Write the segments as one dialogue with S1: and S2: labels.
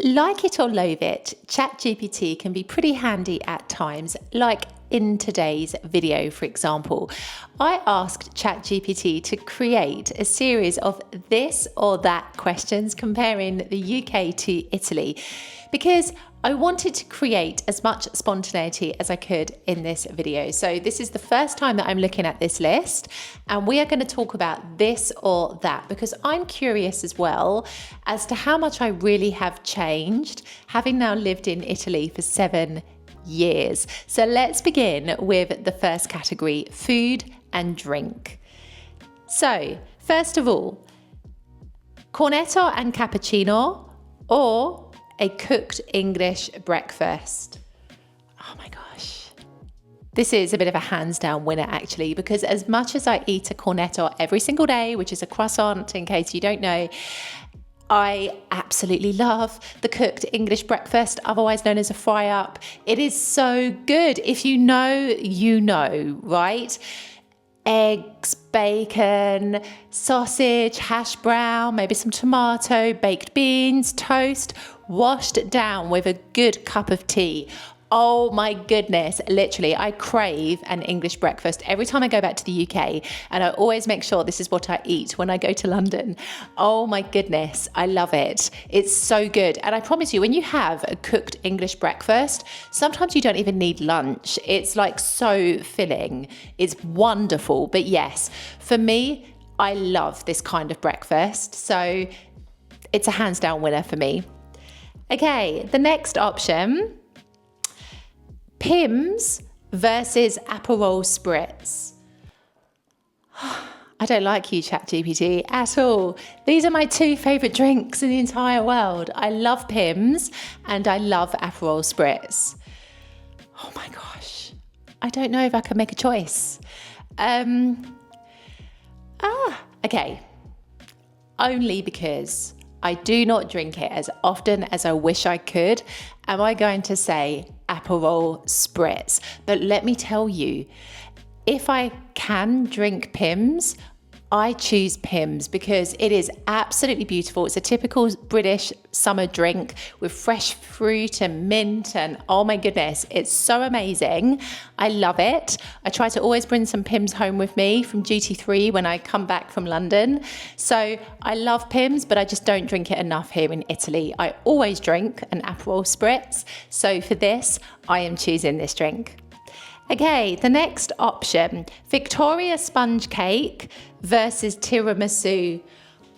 S1: Like it or loathe it, ChatGPT can be pretty handy at times, like in today's video, for example. I asked ChatGPT to create a series of this or that questions comparing the UK to Italy because I wanted to create as much spontaneity as I could in this video. So this is the first time that I'm looking at this list, and we are going to talk about this or that because I'm curious as well as to how much I really have changed, having now lived in Italy for 7 years. So let's begin with the first category, food and drink. So first of all, Cornetto and Cappuccino or a cooked English breakfast. Oh my gosh. This is a bit of a hands down winner actually, because as much as I eat a Cornetto every single day, which is a croissant in case you don't know, I absolutely love the cooked English breakfast, otherwise known as a fry up. It is so good. If you know, you know, right? Eggs, bacon, sausage, hash brown, maybe some tomato, baked beans, toast, washed down with a good cup of tea. Oh my goodness, literally, I crave an English breakfast every time I go back to the UK, and I always make sure this is what I eat when I go to London. Oh my goodness, I love it. It's so good. And I promise you, when you have a cooked English breakfast, sometimes you don't even need lunch. It's like so filling. It's wonderful. But yes, for me, I love this kind of breakfast. So it's a hands down winner for me. Okay, the next option, Pimm's versus Aperol Spritz. I don't like you, ChatGPT, at all. These are my two favourite drinks in the entire world. I love Pimm's and I love Aperol Spritz. Oh my gosh. I don't know if I can make a choice. Okay. Only because I do not drink it as often as I wish I could, am I going to say Aperol Spritz. But let me tell you, if I can drink Pimm's, I choose Pimm's because it is absolutely beautiful. It's a typical British summer drink with fresh fruit and mint, and oh my goodness, it's so amazing. I love it. I try to always bring some Pimm's home with me from duty free when I come back from London. So I love Pimm's, but I just don't drink it enough here in Italy. I always drink an Aperol Spritz. So for this, I am choosing this drink. Okay, the next option, Victoria sponge cake versus tiramisu.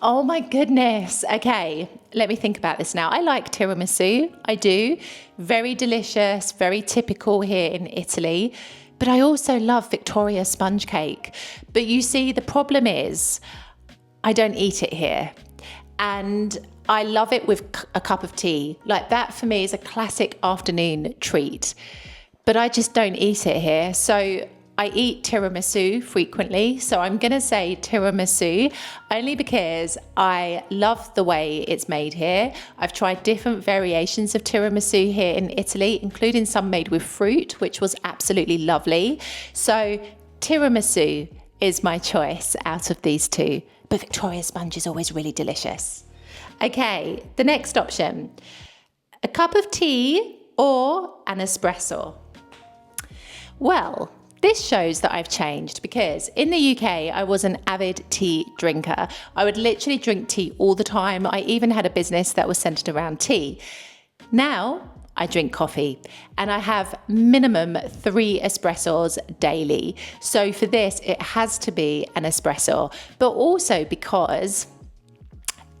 S1: Oh my goodness. Okay, let me think about this now. I like tiramisu, I do. Very delicious, very typical here in Italy. But I also love Victoria sponge cake. But you see, the problem is I don't eat it here. And I love it with a cup of tea. Like that for me is a classic afternoon treat. But I just don't eat it here. So I eat tiramisu frequently. So I'm going to say tiramisu only because I love the way it's made here. I've tried different variations of tiramisu here in Italy, including some made with fruit, which was absolutely lovely. So tiramisu is my choice out of these two. But Victoria sponge is always really delicious. Okay, the next option, a cup of tea or an espresso. Well, this shows that I've changed because in the UK, I was an avid tea drinker. I would literally drink tea all the time. I even had a business that was centered around tea. Now, I drink coffee and I have minimum 3 espressos daily. So for this, it has to be an espresso, but also because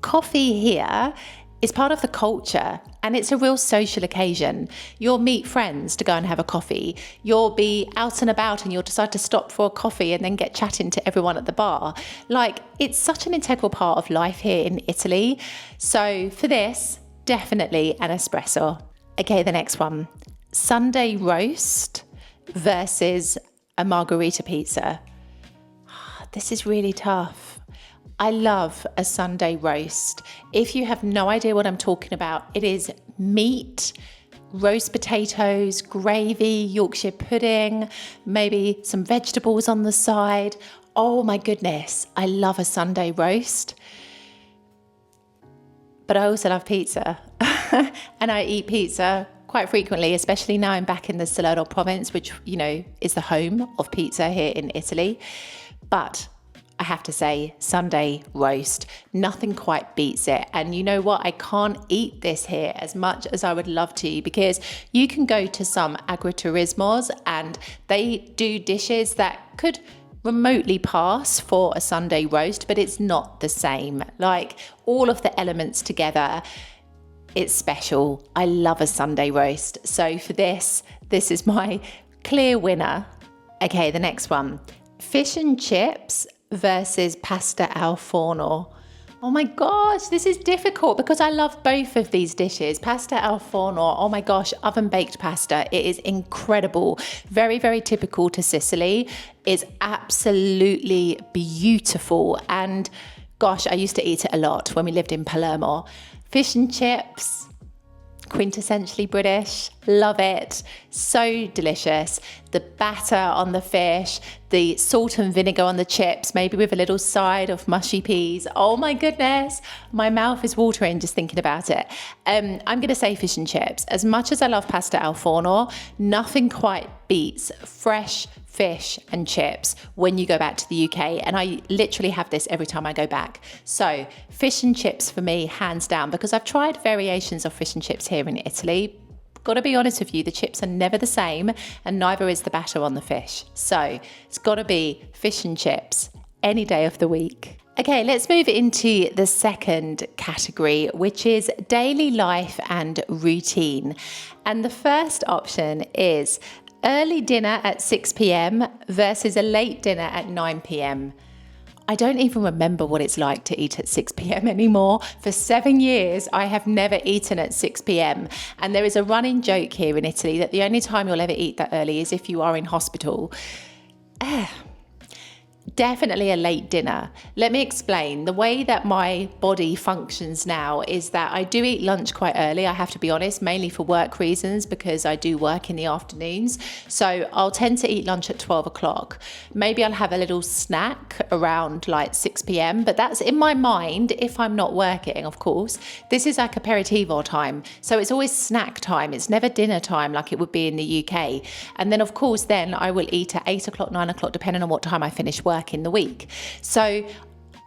S1: coffee here is part of the culture and it's a real social occasion. You'll meet friends to go and have a coffee. You'll be out and about and you'll decide to stop for a coffee and then get chatting to everyone at the bar. Like, it's such an integral part of life here in Italy. So for this, definitely an espresso. Okay, the next one, Sunday roast versus a margherita pizza. This is really tough. I love a Sunday roast. If you have no idea what I'm talking about, it is meat, roast potatoes, gravy, Yorkshire pudding, maybe some vegetables on the side. Oh my goodness, I love a Sunday roast. but I also love pizza. And I eat pizza quite frequently, especially now I'm back in the Salerno province, which, you know, is the home of pizza here in Italy. But I have to say, Sunday roast, nothing quite beats it. And you know what? I can't eat this here as much as I would love to, because you can go to some agriturismos and they do dishes that could remotely pass for a Sunday roast, but it's not the same. Like, all of the elements together, it's special. I love a Sunday roast. So for this is my clear winner. Okay, the next one. Fish and chips versus pasta al forno. Oh my gosh, this is difficult because I love both of these dishes. Pasta al forno, oh my gosh, oven baked pasta. It is incredible. Very, very typical to Sicily. It's absolutely beautiful. And gosh, I used to eat it a lot when we lived in Palermo. Fish and chips, quintessentially British, love it. So delicious. The batter on the fish, the salt and vinegar on the chips, maybe with a little side of mushy peas. Oh my goodness, my mouth is watering just thinking about it. I'm going to say fish and chips. As much as I love pasta al forno, nothing quite beats fresh fish and chips when you go back to the UK. And I literally have this every time I go back. So fish and chips for me, hands down, because I've tried variations of fish and chips here in Italy. Got to be honest with you, the chips are never the same and neither is the batter on the fish. So it's got to be fish and chips any day of the week. Okay, let's move into the second category, which is daily life and routine. And the first option is early dinner at 6 p.m. versus a late dinner at 9 p.m. I don't even remember what it's like to eat at 6 p.m. anymore. For 7 years, I have never eaten at 6 p.m. And there is a running joke here in Italy that the only time you'll ever eat that early is if you are in hospital. Definitely a late dinner. Let me explain. The way that my body functions now is that I do eat lunch quite early, I have to be honest, mainly for work reasons because I do work in the afternoons. So I'll tend to eat lunch at 12 o'clock. Maybe I'll have a little snack around like 6 p.m. But that's in my mind if I'm not working, of course. This is like aperitivo time. So it's always snack time. It's never dinner time like it would be in the UK. And then of course, then I will eat at 8 o'clock, 9 o'clock, depending on what time I finish work in the week. So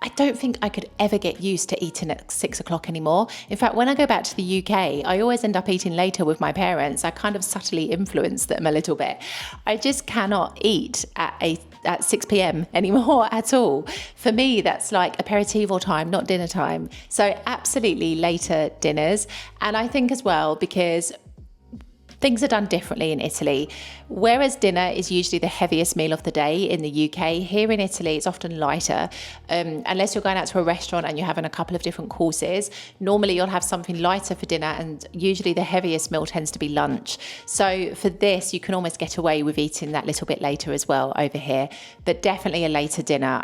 S1: I don't think I could ever get used to eating at 6 o'clock anymore. In fact, when I go back to the UK, I always end up eating later with my parents. I kind of subtly influence them a little bit. I just cannot eat at 6 p.m. anymore at all. For me, that's like aperitivo time, not dinner time. So absolutely later dinners. And I think as well, because things are done differently in Italy. Whereas dinner is usually the heaviest meal of the day in the UK, here in Italy it's often lighter. Unless you're going out to a restaurant and you're having a couple of different courses, normally you'll have something lighter for dinner and usually the heaviest meal tends to be lunch. So for this, you can almost get away with eating that little bit later as well over here. But definitely a later dinner.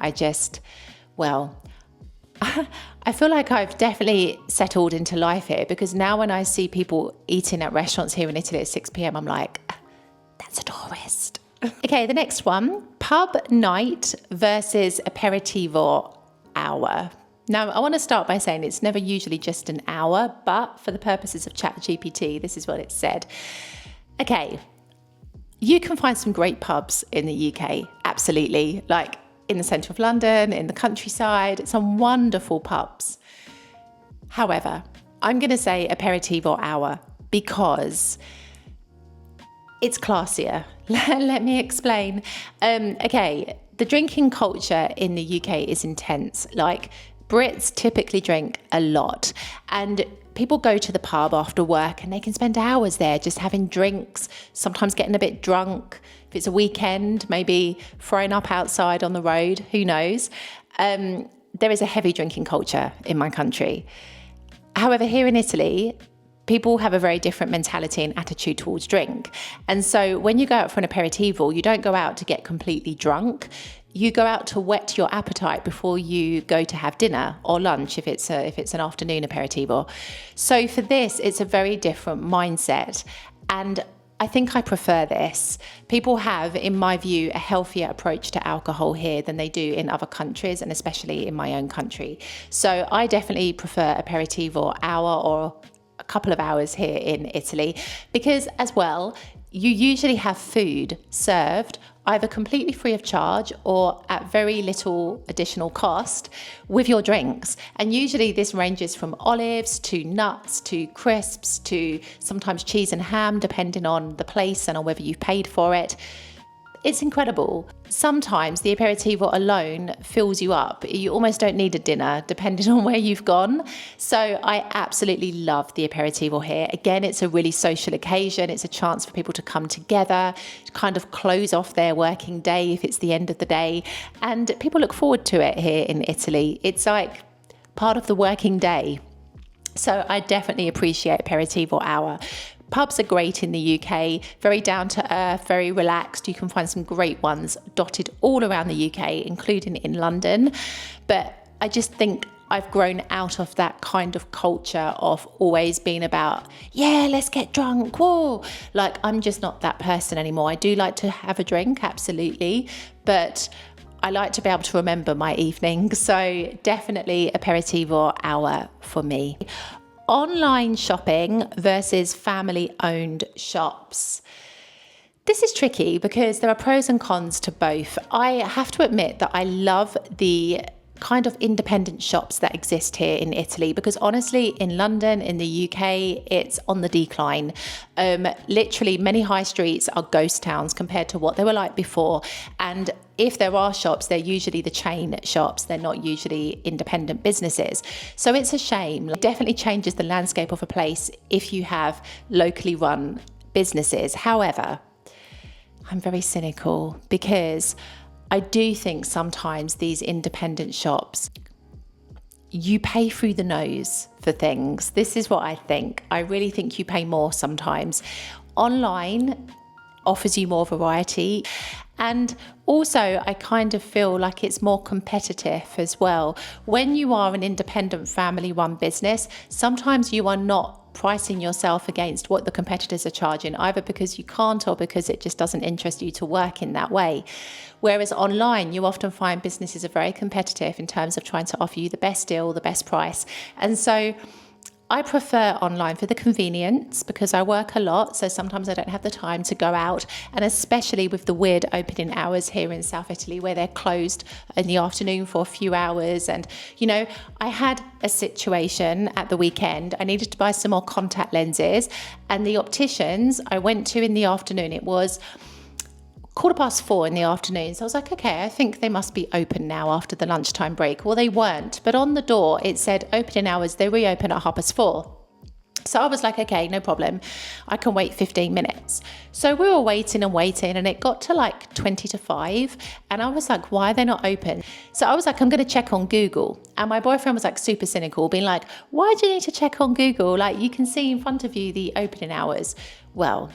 S1: I feel like I've definitely settled into life here because now when I see people eating at restaurants here in Italy at 6 p.m, I'm like, that's a tourist. Okay, the next one, pub night versus aperitivo hour. Now, I want to start by saying it's never usually just an hour, but for the purposes of ChatGPT, this is what it said. Okay, you can find some great pubs in the UK, absolutely. Like, in the centre of London, in the countryside, some wonderful pubs. However, I'm going to say aperitivo hour because it's classier. Let me explain. Okay, the drinking culture in the UK is intense. Like, Brits typically drink a lot and people go to the pub after work and they can spend hours there just having drinks, sometimes getting a bit drunk. If it's a weekend, maybe throwing up outside on the road, who knows? There is a heavy drinking culture in my country. However, here in Italy, people have a very different mentality and attitude towards drink. And so when you go out for an aperitivo, you don't go out to get completely drunk. You go out to whet your appetite before you go to have dinner or lunch if it's an afternoon aperitivo. So for this, it's a very different mindset. And I think I prefer this. People have, in my view, a healthier approach to alcohol here than they do in other countries, and especially in my own country. So I definitely prefer aperitivo hour or a couple of hours here in Italy, because as well, you usually have food served either completely free of charge or at very little additional cost with your drinks. And usually this ranges from olives to nuts to crisps to sometimes cheese and ham, depending on the place and on whether you've paid for it. It's incredible. Sometimes the aperitivo alone fills you up. You almost don't need a dinner, depending on where you've gone. So I absolutely love the aperitivo here. Again, it's a really social occasion. It's a chance for people to come together, kind of close off their working day if it's the end of the day. And people look forward to it here in Italy. It's like part of the working day. So I definitely appreciate aperitivo hour. Pubs are great in the UK, very down to earth, very relaxed. You can find some great ones dotted all around the UK, including in London. But I just think I've grown out of that kind of culture of always being about, yeah, let's get drunk, whoa. Like, I'm just not that person anymore. I do like to have a drink, absolutely, but I like to be able to remember my evening. So definitely aperitivo hour for me. Online shopping versus family-owned shops. This is tricky because there are pros and cons to both. I have to admit that I love the kind of independent shops that exist here in Italy, because honestly, in London, in the UK, it's on the decline. Literally, many high streets are ghost towns compared to what they were like before. And if there are shops, they're usually the chain shops. They're not usually independent businesses. So it's a shame. It definitely changes the landscape of a place if you have locally run businesses. However, I'm very cynical because I do think sometimes these independent shops, you pay through the nose for things. This is what I think. I really think you pay more sometimes. Online offers you more variety. And also, I kind of feel like it's more competitive as well. When you are an independent family-run business, sometimes you are not pricing yourself against what the competitors are charging, either because you can't or because it just doesn't interest you to work in that way. Whereas online, you often find businesses are very competitive in terms of trying to offer you the best deal, the best price. And so I prefer online for the convenience because I work a lot, so sometimes I don't have the time to go out, and especially with the weird opening hours here in South Italy where they're closed in the afternoon for a few hours. And, you know, I had a situation at the weekend. I needed to buy some more contact lenses, and the opticians I went to in the afternoon, it was 4:15 in the afternoon. So I was like, okay, I think they must be open now after the lunchtime break. Well, they weren't, but on the door it said opening hours, they reopen at 4:30. So I was like, okay, no problem. I can wait 15 minutes. So we were waiting and waiting, and it got to like 20 to 5. And I was like, why are they not open? So I was like, I'm going to check on Google. And my boyfriend was like super cynical, being like, why do you need to check on Google? Like, you can see in front of you the opening hours. Well,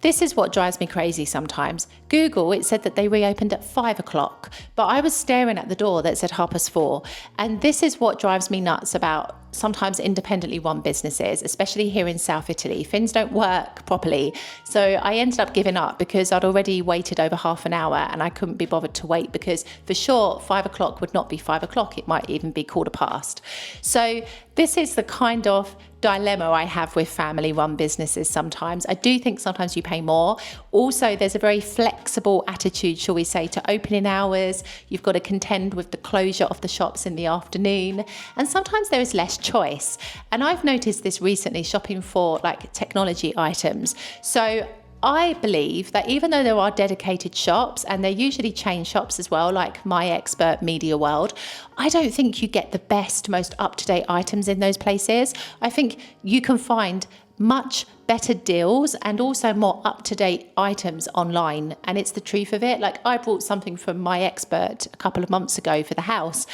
S1: this is what drives me crazy sometimes. Google, it said that they reopened at 5 o'clock, but I was staring at the door that said 4:30. And this is what drives me nuts about sometimes independently run businesses, especially here in South Italy. Things don't work properly. So I ended up giving up because I'd already waited over half an hour and I couldn't be bothered to wait, because for sure 5 o'clock would not be 5 o'clock. It might even be 4:15. So this is the kind of dilemma I have with family run businesses sometimes. I do think sometimes you pay more. Also, there's a very flexible attitude, shall we say, to opening hours. You've got to contend with the closure of the shops in the afternoon. And sometimes there is less choice. And I've noticed this recently shopping for like technology items. So I believe that even though there are dedicated shops, and they're usually chain shops as well, like My Expert Media World, I don't think you get the best, most up-to-date items in those places. I think you can find much better deals and also more up-to-date items online, and it's the truth of it. Like, I bought something from My Expert a couple of months ago for the house,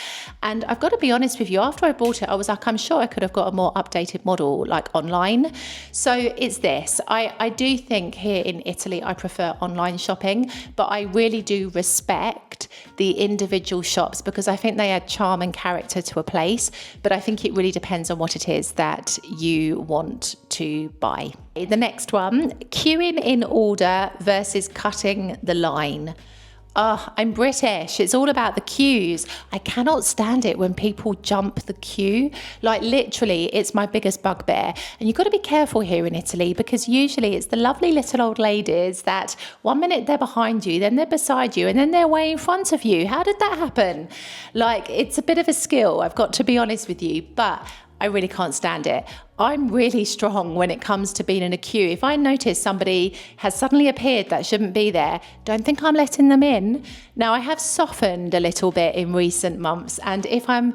S1: and I've got to be honest with you, after I bought it I was like, I'm sure I could have got a more updated model like online. So it's this, I do think here in Italy I prefer online shopping, but I really do respect the individual shops because I think they add charm and character to a place. But I think it really depends on what it is that you want to to buy. The next one, queuing in order versus cutting the line. Oh, I'm British. It's all about the queues. I cannot stand it when people jump the queue. Like literally, it's my biggest bugbear. And you've got to be careful here in Italy because usually it's the lovely little old ladies that 1 minute they're behind you, then they're beside you, and then they're way in front of you. How did that happen? Like, it's a bit of a skill, I've got to be honest with you, but I really can't stand it. I'm really strong when it comes to being in a queue. If I notice somebody has suddenly appeared that shouldn't be there, don't think I'm letting them in. Now, I have softened a little bit in recent months, and if I'm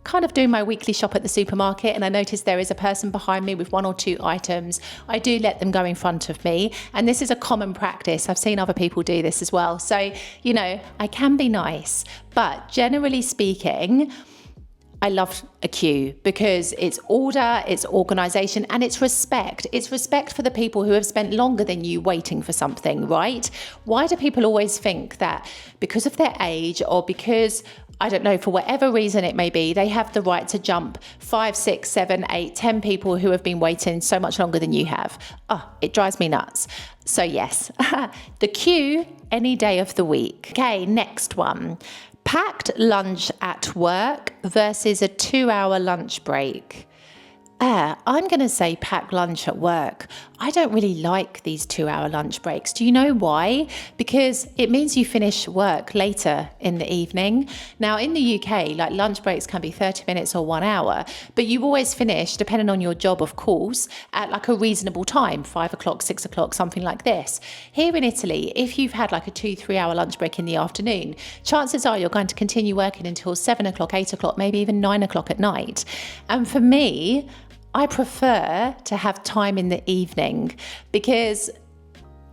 S1: kind of doing my weekly shop at the supermarket and I notice there is a person behind me with 1 or 2 items, I do let them go in front of me. And this is a common practice. I've seen other people do this as well. So, you know, I can be nice, but generally speaking, I love a queue because it's order, it's organisation, and it's respect. It's respect for the people who have spent longer than you waiting for something, right? Why do people always think that because of their age or because, I don't know, for whatever reason it may be, they have the right to jump 5, 6, 7, 8, 10 people who have been waiting so much longer than you have? Oh, it drives me nuts. So yes, the queue any day of the week. Okay, next one. Packed lunch at work versus a 2-hour lunch break. I'm going to say packed lunch at work. I don't really like these 2-hour lunch breaks. Do you know why? Because it means you finish work later in the evening. Now, in the UK, like lunch breaks can be 30 minutes or 1 hour, but you always finish, depending on your job, of course, at like a reasonable time, 5 o'clock, 6 o'clock, something like this. Here in Italy, if you've had like a 2-3 hour lunch break in the afternoon, chances are you're going to continue working until 7 o'clock, 8 o'clock, maybe even 9 o'clock at night. And for me, I prefer to have time in the evening because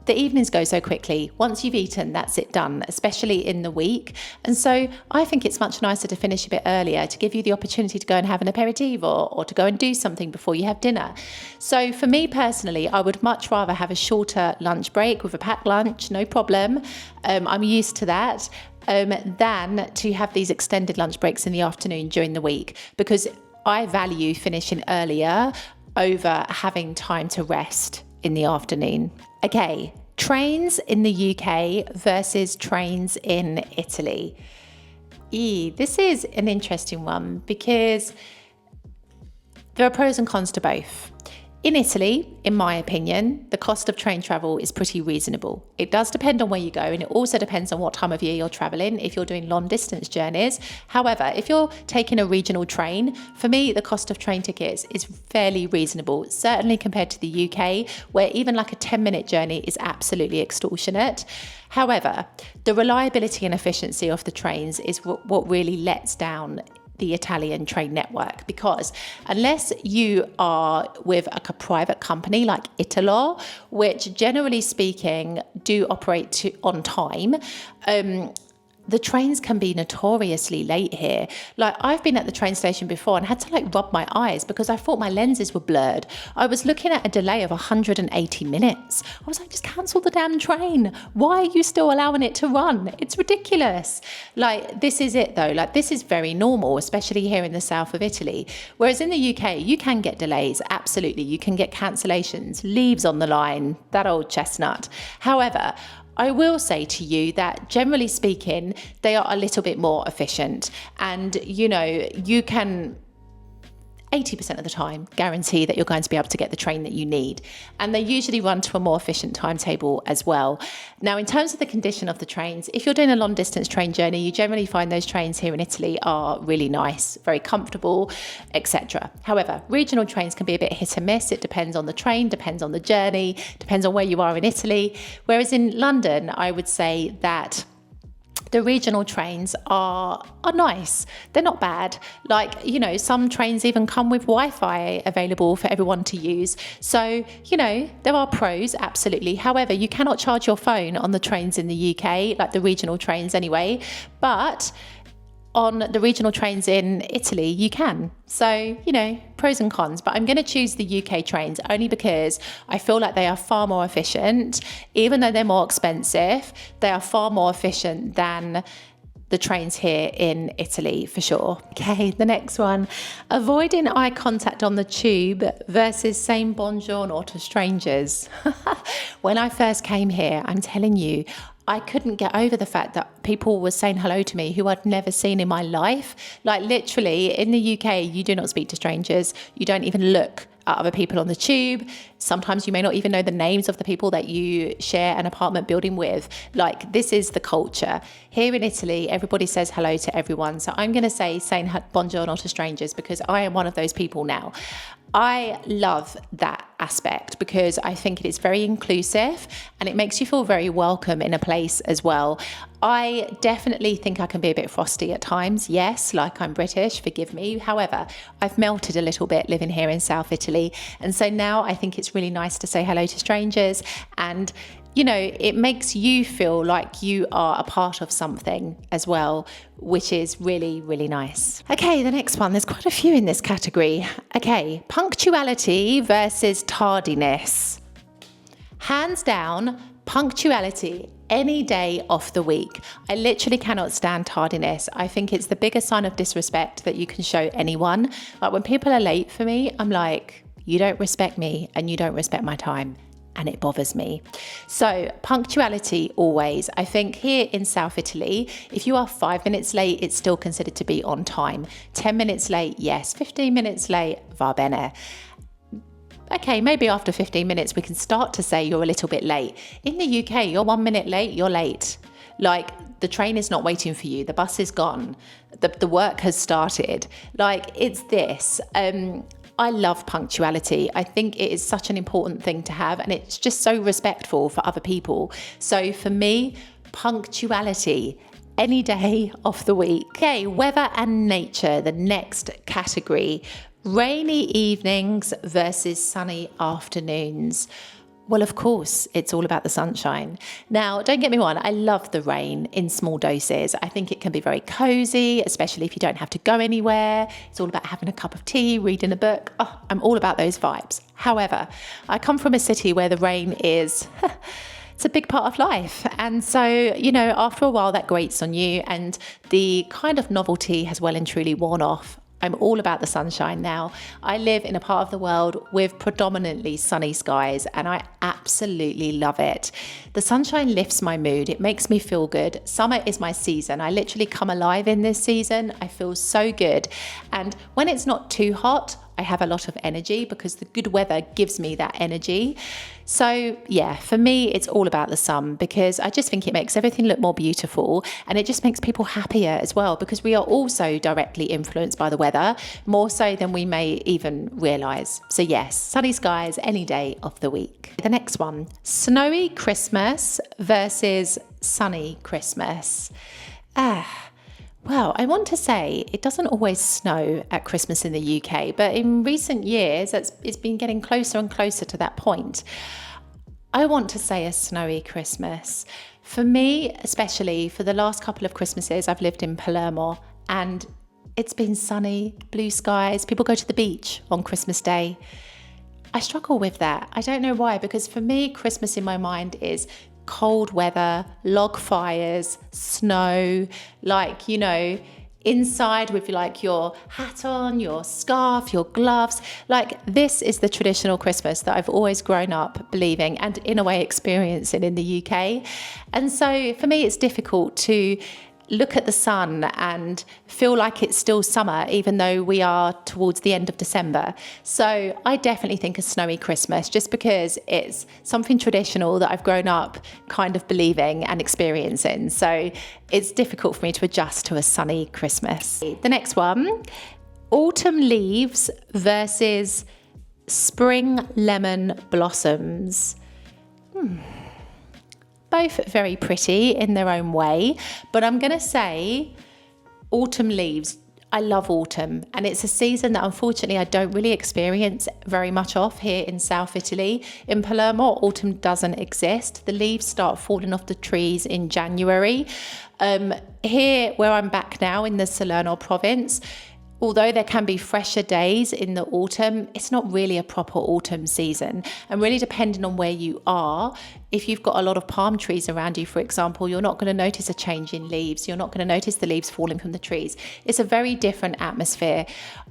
S1: the evenings go so quickly. Once you've eaten, that's it done, especially in the week. And so I think it's much nicer to finish a bit earlier to give you the opportunity to go and have an aperitivo or to go and do something before you have dinner. So for me personally, I would much rather have a shorter lunch break with a packed lunch, no problem. I'm used to that, than to have these extended lunch breaks in the afternoon during the week because I value finishing earlier over having time to rest in the afternoon. Okay, trains in the UK versus trains in Italy. This is an interesting one because there are pros and cons to both. In Italy, in my opinion, the cost of train travel is pretty reasonable. It does depend on where you go, and it also depends on what time of year you're traveling if you're doing long distance journeys. However, if you're taking a regional train, for me, the cost of train tickets is fairly reasonable, certainly compared to the UK, where even like a 10-minute journey is absolutely extortionate. However, the reliability and efficiency of the trains is what really lets down the Italian train network, because unless you are with a private company like Italor, which generally speaking do operate on time, the trains can be notoriously late here. Like I've been at the train station before and had to like rub my eyes because I thought my lenses were blurred. I was looking at a delay of 180 minutes. I was like, just cancel the damn train. Why are you still allowing it to run? It's ridiculous. Like this is it though. Like this is very normal, especially here in the south of Italy. Whereas in the UK, you can get delays. Absolutely. You can get cancellations, leaves on the line, that old chestnut. However, I will say to you that generally speaking, they are a little bit more efficient, and you know, you can 80% of the time guarantee that you're going to be able to get the train that you need. And they usually run to a more efficient timetable as well. Now, in terms of the condition of the trains, if you're doing a long distance train journey, you generally find those trains here in Italy are really nice, very comfortable, etc. However, regional trains can be a bit hit and miss. It depends on the train, depends on the journey, depends on where you are in Italy. Whereas in London, I would say that the regional trains are nice. They're not bad. Like, you know, some trains even come with Wi-Fi available for everyone to use. So, you know, there are pros, absolutely. However, you cannot charge your phone on the trains in the UK, like the regional trains anyway. But on the regional trains in Italy, you can. So, you know, pros and cons, but I'm going to choose the UK trains only because I feel like they are far more efficient. Even though they're more expensive, they are far more efficient than the trains here in Italy for sure. Okay, the next one. Avoiding eye contact on the tube versus saying buongiorno to strangers. When I first came here, I'm telling you, I couldn't get over the fact that people were saying hello to me who I'd never seen in my life. Like literally in the UK, you do not speak to strangers. You don't even look at other people on the tube. Sometimes you may not even know the names of the people that you share an apartment building with. Like this is the culture. Here in Italy, everybody says hello to everyone. So I'm going to say saying buongiorno to strangers because I am one of those people now. I love that aspect because I think it is very inclusive and it makes you feel very welcome in a place as well. I definitely think I can be a bit frosty at times. Yes, like I'm British, forgive me. However, I've melted a little bit living here in South Italy. And so now I think it's really nice to say hello to strangers and you know, it makes you feel like you are a part of something as well, which is really, really nice. Okay, the next one, there's quite a few in this category. Okay, punctuality versus tardiness. Hands down, punctuality any day of the week. I literally cannot stand tardiness. I think it's the biggest sign of disrespect that you can show anyone. Like when people are late for me, I'm like, you don't respect me and you don't respect my time. And it bothers me. So punctuality always. I think here in South Italy, if you are 5 minutes late, it's still considered to be on time. 10 minutes late, yes. 15 minutes late, va bene. Okay, maybe after 15 minutes, we can start to say you're a little bit late. In the UK, you're 1 minute late, you're late. Like the train is not waiting for you. The bus is gone. The work has started. Like it's this. I love punctuality. I think it is such an important thing to have and it's just so respectful for other people. So for me, punctuality any day of the week. Okay, weather and nature, the next category. Rainy evenings versus sunny afternoons. Well, of course, it's all about the sunshine. Now, don't get me wrong, I love the rain in small doses. I think it can be very cozy, especially if you don't have to go anywhere. It's all about having a cup of tea, reading a book. Oh, I'm all about those vibes. However, I come from a city where the rain is... it's a big part of life. And so, you know, after a while that grates on you and the kind of novelty has well and truly worn off. I'm all about the sunshine now. I live in a part of the world with predominantly sunny skies and I absolutely love it. The sunshine lifts my mood. It makes me feel good. Summer is my season. I literally come alive in this season. I feel so good. And when it's not too hot, I have a lot of energy because the good weather gives me that energy. So yeah, for me, it's all about the sun because I just think it makes everything look more beautiful and it just makes people happier as well because we are also directly influenced by the weather, more so than we may even realise. So yes, sunny skies any day of the week. The next one, snowy Christmas versus sunny Christmas. Well, I want to say it doesn't always snow at Christmas in the UK, but in recent years, it's been getting closer and closer to that point. I want to say a snowy Christmas. For me, especially for the last couple of Christmases, I've lived in Palermo and it's been sunny, blue skies. People go to the beach on Christmas Day. I struggle with that. I don't know why, because for me, Christmas in my mind is cold weather, log fires, snow, like, you know, inside with like your hat on, your scarf, your gloves. Like this is the traditional Christmas that I've always grown up believing and in a way experiencing in the UK. And so for me, it's difficult to look at the sun and feel like it's still summer, even though we are towards the end of December. So I definitely think a snowy Christmas, just because it's something traditional that I've grown up kind of believing and experiencing. So it's difficult for me to adjust to a sunny Christmas. The next one, autumn leaves versus spring lemon blossoms. Both very pretty in their own way, but I'm going to say autumn leaves. I love autumn, and it's a season that unfortunately I don't really experience very much of here in South Italy. In Palermo, autumn doesn't exist. The leaves start falling off the trees in January. Here, where I'm back now in the Salerno province, although there can be fresher days in the autumn, it's not really a proper autumn season. And really depending on where you are, if you've got a lot of palm trees around you, for example, you're not going to notice a change in leaves. You're not going to notice the leaves falling from the trees. It's a very different atmosphere.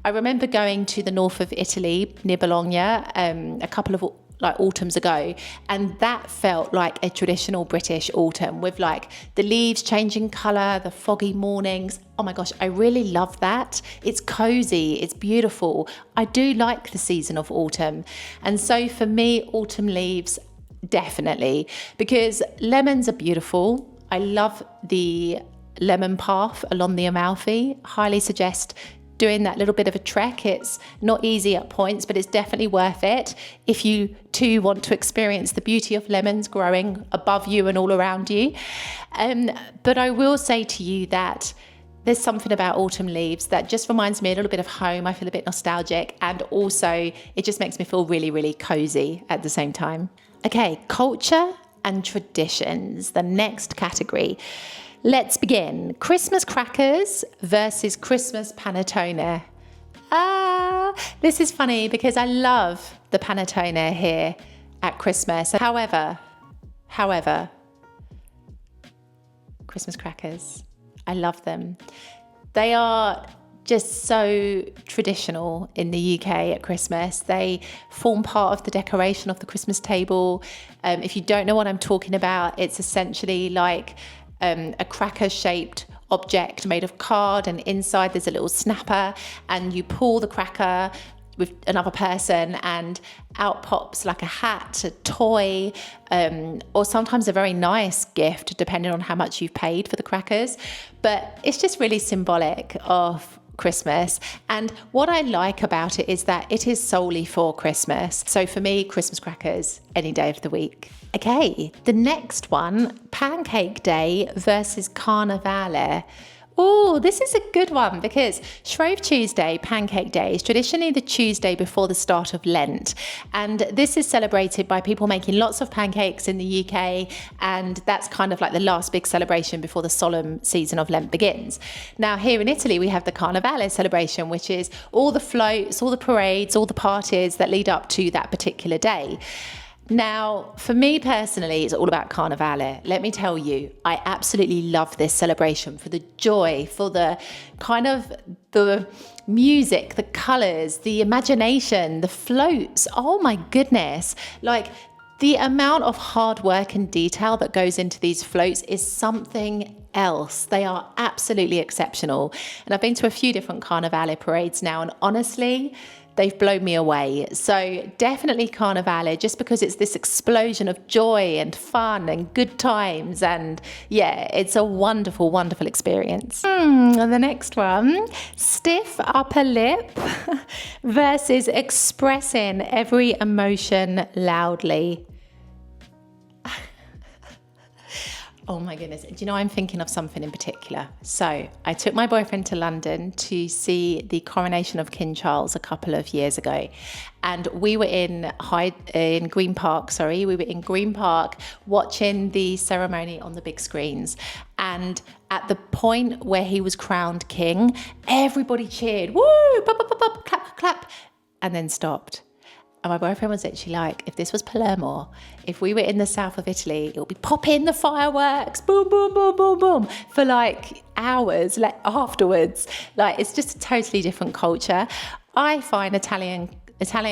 S1: I remember going to the north of Italy, near Bologna, a couple of autumns ago, and that felt like a traditional British autumn with like the leaves changing colour, the foggy mornings. Oh my gosh, I really love that. It's cozy, it's beautiful. I do like the season of autumn. And so for me, autumn leaves, definitely, because lemons are beautiful. I love the lemon path along the Amalfi. Highly suggest doing that little bit of a trek. It's not easy at points, but it's definitely worth it if you too want to experience the beauty of lemons growing above you and all around you. But I will say to you that there's something about autumn leaves that just reminds me a little bit of home. I feel a bit nostalgic, and also it just makes me feel really, really cozy at the same time. Okay, culture and traditions, the next category. Let's begin. Christmas crackers versus Christmas panettone. This is funny because I love the panettone here at Christmas. However, Christmas crackers, I love them. They are just so traditional in the UK at Christmas. They form part of the decoration of the Christmas table. If you don't know what I'm talking about, it's essentially like a cracker-shaped object made of card, and inside there's a little snapper, and you pull the cracker with another person and out pops like a hat, a toy, or sometimes a very nice gift depending on how much you've paid for the crackers. But it's just really symbolic of Christmas. And what I like about it is that it is solely for Christmas. So for me, Christmas crackers any day of the week. Okay, the next one, Pancake Day versus Carnevale. Oh, this is a good one because Shrove Tuesday, Pancake Day, is traditionally the Tuesday before the start of Lent. And this is celebrated by people making lots of pancakes in the UK. And that's kind of like the last big celebration before the solemn season of Lent begins. Now, here in Italy, we have the Carnevale celebration, which is all the floats, all the parades, all the parties that lead up to that particular day. Now, for me personally, it's all about Carnevale. Let me tell you, I absolutely love this celebration for the joy, for the kind of the music, the colours, the imagination, the floats. Oh my goodness. Like the amount of hard work and detail that goes into these floats is something else. They are absolutely exceptional. And I've been to a few different Carnevale parades now, and honestly, they've blown me away. So definitely Carnevale, just because it's this explosion of joy and fun and good times. And yeah, it's a wonderful, wonderful experience. And the next one, stiff upper lip versus expressing every emotion loudly. Oh my goodness. Do you know, I'm thinking of something in particular. So I took my boyfriend to London to see the coronation of King Charles a couple of years ago. And we were in Green Park, we were in Green Park watching the ceremony on the big screens. And at the point where he was crowned king, everybody cheered, woo, pop, pop, pop, pop, clap, clap, and then stopped. And my boyfriend was actually like, if this was Palermo, if we were in the south of Italy, it would be popping the fireworks, boom, boom, boom, boom, boom, for like hours like afterwards. Like, it's just a totally different culture. I find Italian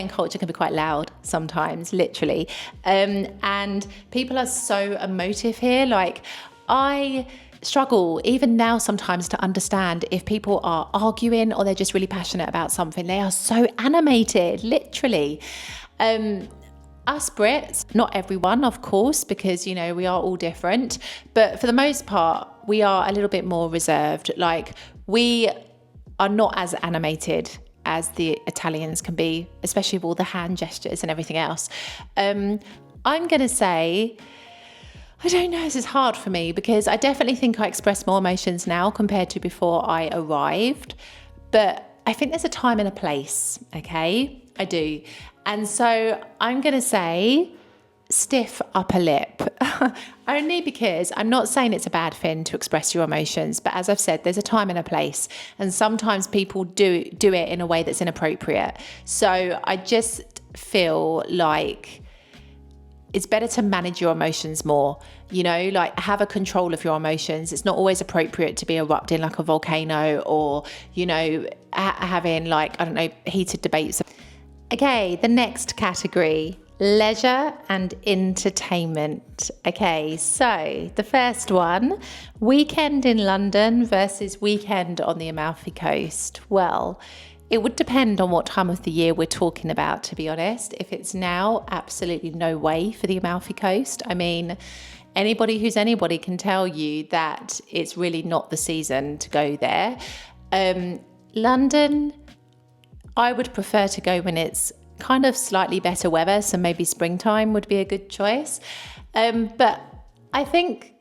S1: culture can be quite loud sometimes, literally. And people are so emotive here. Like, I struggle even now sometimes to understand if people are arguing or they're just really passionate about something. They are so animated, literally. Us Brits, not everyone, of course, because, you know, we are all different. But for the most part, we are a little bit more reserved. Like, we are not as animated as the Italians can be, especially with all the hand gestures and everything else. I'm going to say, I don't know, this is hard for me because I definitely think I express more emotions now compared to before I arrived. But I think there's a time and a place, okay? I do. And so I'm going to say stiff upper lip. Only because I'm not saying it's a bad thing to express your emotions, but as I've said, there's a time and a place, and sometimes people do it in a way that's inappropriate. So I just feel like it's better to manage your emotions more, like have a control of your emotions. It's not always appropriate to be erupting like a volcano or, having heated debates. Okay, the next category, leisure and entertainment. Okay, so the first one, weekend in London versus weekend on the Amalfi Coast. Well, it would depend on what time of the year we're talking about, to be honest. If it's now, absolutely no way for the Amalfi Coast. I mean, anybody who's anybody can tell you that it's really not the season to go there. London, I would prefer to go when it's kind of slightly better weather, so maybe springtime would be a good choice. But I think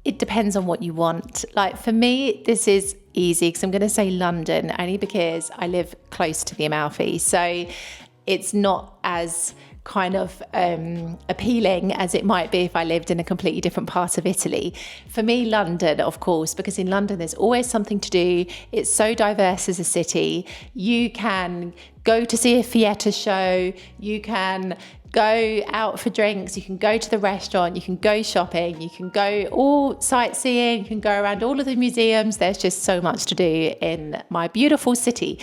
S1: it depends on what you want. Like for me, this is easy because I'm going to say London only because I live close to the Amalfi. So it's not as kind of appealing as it might be if I lived in a completely different part of Italy. For me, London, of course, because in London there's always something to do. It's so diverse as a city. You can go to see a theatre show, you can go out for drinks, you can go to the restaurant, you can go shopping, you can go all sightseeing, you can go around all of the museums. There's just so much to do in my beautiful city.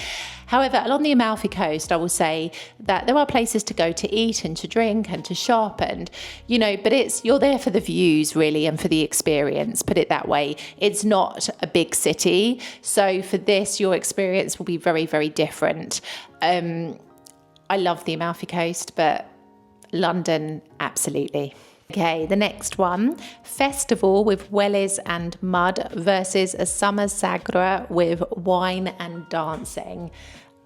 S1: However, along the Amalfi Coast, I will say that there are places to go to eat and to drink and to shop and, but you're there for the views really and for the experience, put it that way. It's not a big city. So for this, your experience will be very, very different. I love the Amalfi Coast, but London, absolutely. Okay, the next one, festival with wellies and mud versus a summer Sagra with wine and dancing.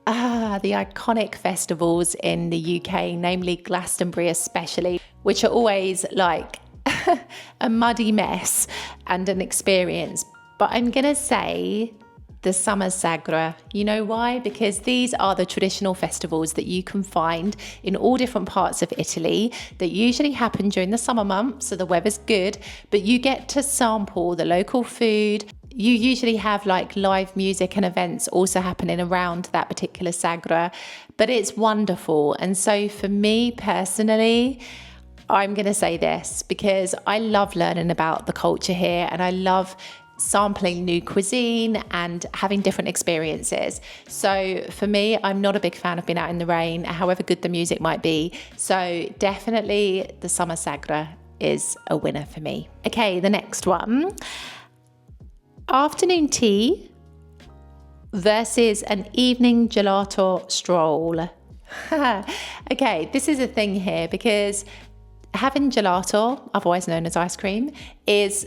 S1: The iconic festivals in the UK, namely Glastonbury especially, which are always like a muddy mess and an experience. But I'm going to say the summer Sagra. You know why? Because these are the traditional festivals that you can find in all different parts of Italy that usually happen during the summer months, so the weather's good, but you get to sample the local food. You usually have like live music and events also happening around that particular Sagra, but it's wonderful. And so for me personally, I'm going to say this because I love learning about the culture here and I love sampling new cuisine and having different experiences. So for me, I'm not a big fan of being out in the rain, however good the music might be. So definitely the summer Sagra is a winner for me. Okay, the next one. Afternoon tea versus an evening gelato stroll. Okay, this is a thing here because having gelato, otherwise known as ice cream, is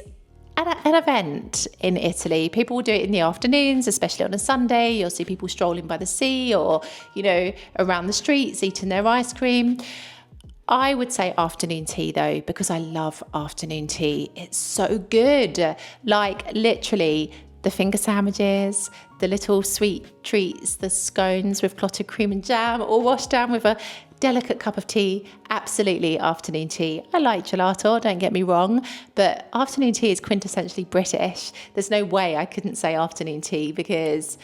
S1: an event in Italy. People will do it in the afternoons, especially on a Sunday. You'll see people strolling by the sea or, around the streets eating their ice cream. I would say afternoon tea though, because I love afternoon tea. It's so good. Like literally the finger sandwiches, the little sweet treats, the scones with clotted cream and jam, all washed down with a delicate cup of tea. Absolutely afternoon tea. I like gelato, don't get me wrong, but afternoon tea is quintessentially British. There's no way I couldn't say afternoon tea because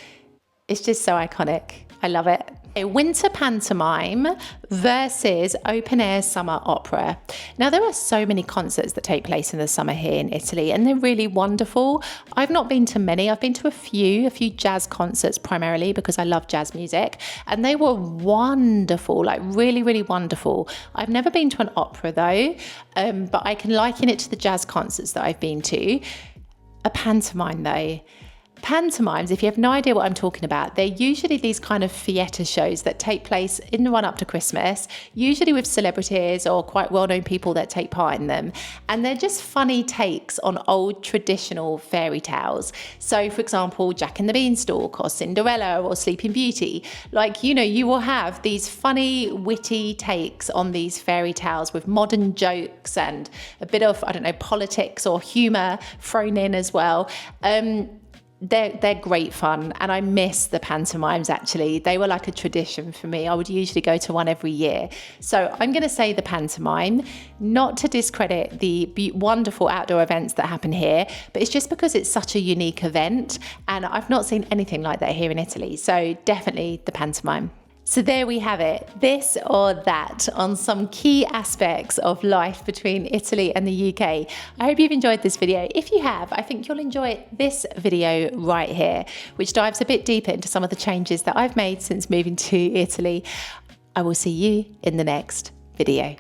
S1: it's just so iconic. I love it. A winter pantomime versus open air summer opera. Now, there are so many concerts that take place in the summer here in Italy, and they're really wonderful. I've not been to many. I've been to a few jazz concerts primarily because I love jazz music, and they were wonderful, like really, really wonderful. I've never been to an opera though, but I can liken it to the jazz concerts that I've been to. A pantomime though. Pantomimes, if you have no idea what I'm talking about, they're usually these kind of theatre shows that take place in the run up to Christmas, usually with celebrities or quite well-known people that take part in them. And they're just funny takes on old traditional fairy tales. So for example, Jack and the Beanstalk or Cinderella or Sleeping Beauty. Like, you will have these funny, witty takes on these fairy tales with modern jokes and a bit of, politics or humour thrown in as well. they're great fun, and I miss the pantomimes actually. They were like a tradition for me. I would usually go to one every year. So I'm going to say the pantomime, not to discredit the wonderful outdoor events that happen here, but it's just because it's such a unique event and I've not seen anything like that here in Italy. So definitely the pantomime. So there we have it, this or that on some key aspects of life between Italy and the UK. I hope you've enjoyed this video. If you have, I think you'll enjoy this video right here, which dives a bit deeper into some of the changes that I've made since moving to Italy. I will see you in the next video.